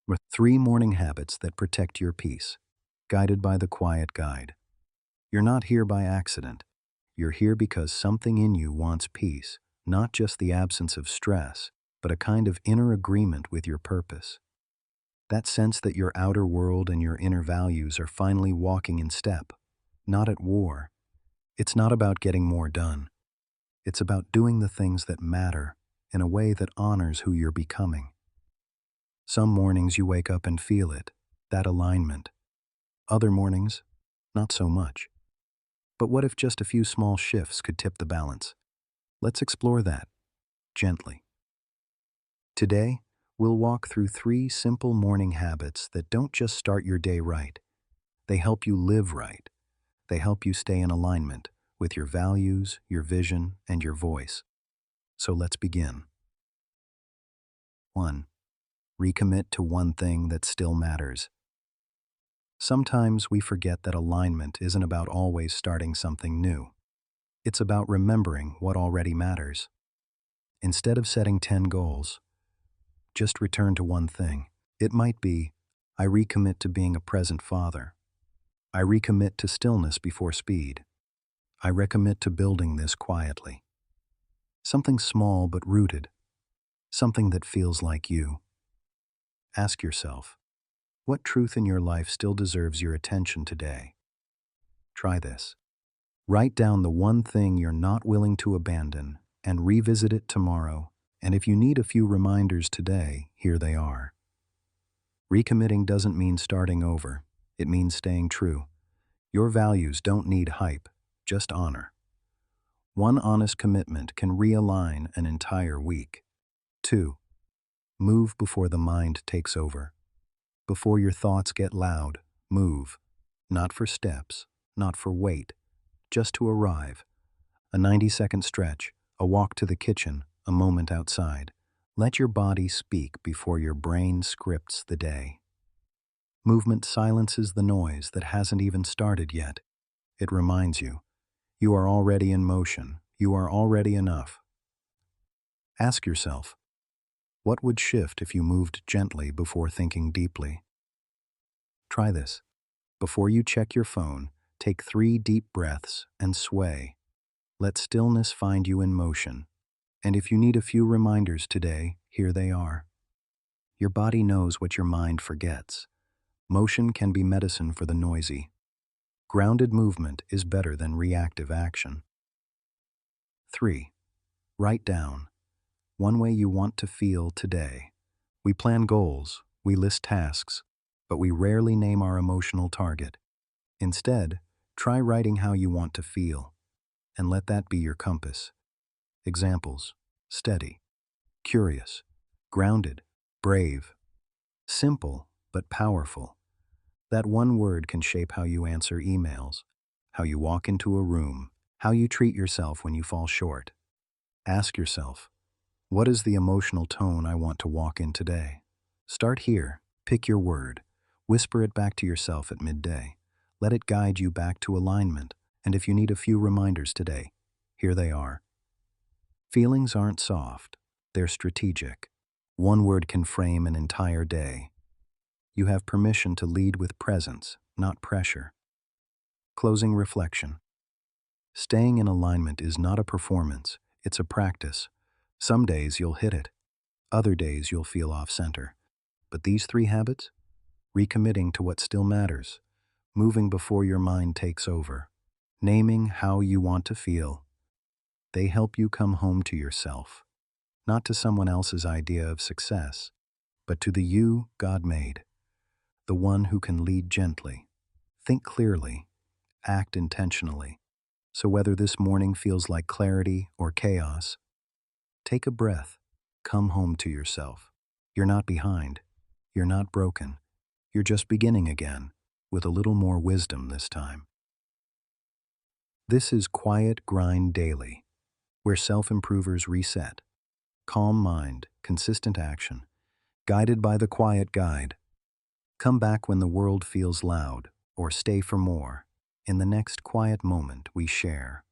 with 3 morning habits that protect your peace, guided by the Quiet Guide. You're not here by accident. You're here because something in you wants peace, not just the absence of stress, but a kind of inner agreement with your purpose. That sense that your outer world and your inner values are finally walking in step, not at war. It's not about getting more done. It's about doing the things that matter in a way that honors who you're becoming. Some mornings you wake up and feel it, that alignment. Other mornings, not so much. But what if just a few small shifts could tip the balance? Let's explore that, gently. Today, we'll walk through 3 simple morning habits that don't just start your day right. They help you live right. They help you stay in alignment with your values, your vision, and your voice. So let's begin. 1. Recommit to one thing that still matters. Sometimes we forget that alignment isn't about always starting something new. It's about remembering what already matters. Instead of setting 10 goals, just return to one thing. It might be, I recommit to being a present father. I recommit to stillness before speed. I recommit to building this quietly. Something small but rooted. Something that feels like you. Ask yourself, what truth in your life still deserves your attention today? Try this. Write down the one thing you're not willing to abandon and revisit it tomorrow. And if you need a few reminders today, here they are. Recommitting doesn't mean starting over. It means staying true. Your values don't need hype, just honor. One honest commitment can realign an entire week. 2. Move before the mind takes over. Before your thoughts get loud, move. Not for steps, not for weight, just to arrive. A 90-second stretch, a walk to the kitchen, a moment outside. Let your body speak before your brain scripts the day. Movement silences the noise that hasn't even started yet. It reminds you, you are already in motion, you are already enough. Ask yourself, what would shift if you moved gently before thinking deeply? Try this. Before you check your phone, take 3 deep breaths and sway. Let stillness find you in motion. And if you need a few reminders today, here they are. Your body knows what your mind forgets. Motion can be medicine for the noisy. Grounded movement is better than reactive action. 3. Write down one way you want to feel today. We plan goals, we list tasks, but we rarely name our emotional target. Instead, try writing how you want to feel, and let that be your compass. Examples: steady, curious, grounded, brave. Simple, but powerful. That one word can shape how you answer emails, how you walk into a room, how you treat yourself when you fall short. Ask yourself, what is the emotional tone I want to walk in today? Start here, pick your word, whisper it back to yourself at midday. Let it guide you back to alignment, and if you need a few reminders today, here they are. Feelings aren't soft, they're strategic. One word can frame an entire day. You have permission to lead with presence, not pressure. Closing reflection. Staying in alignment is not a performance, it's a practice. Some days you'll hit it, other days you'll feel off-center. But these 3 habits? Recommitting to what still matters, moving before your mind takes over, naming how you want to feel. They help you come home to yourself, not to someone else's idea of success, but to the you God made, the one who can lead gently, think clearly, act intentionally. So whether this morning feels like clarity or chaos, take a breath, come home to yourself. You're not behind, you're not broken, you're just beginning again, with a little more wisdom this time. This is Quiet Grind Daily, where self-improvers reset. Calm mind, consistent action, guided by the Quiet Guide. Come back when the world feels loud, or stay for more, in the next quiet moment we share.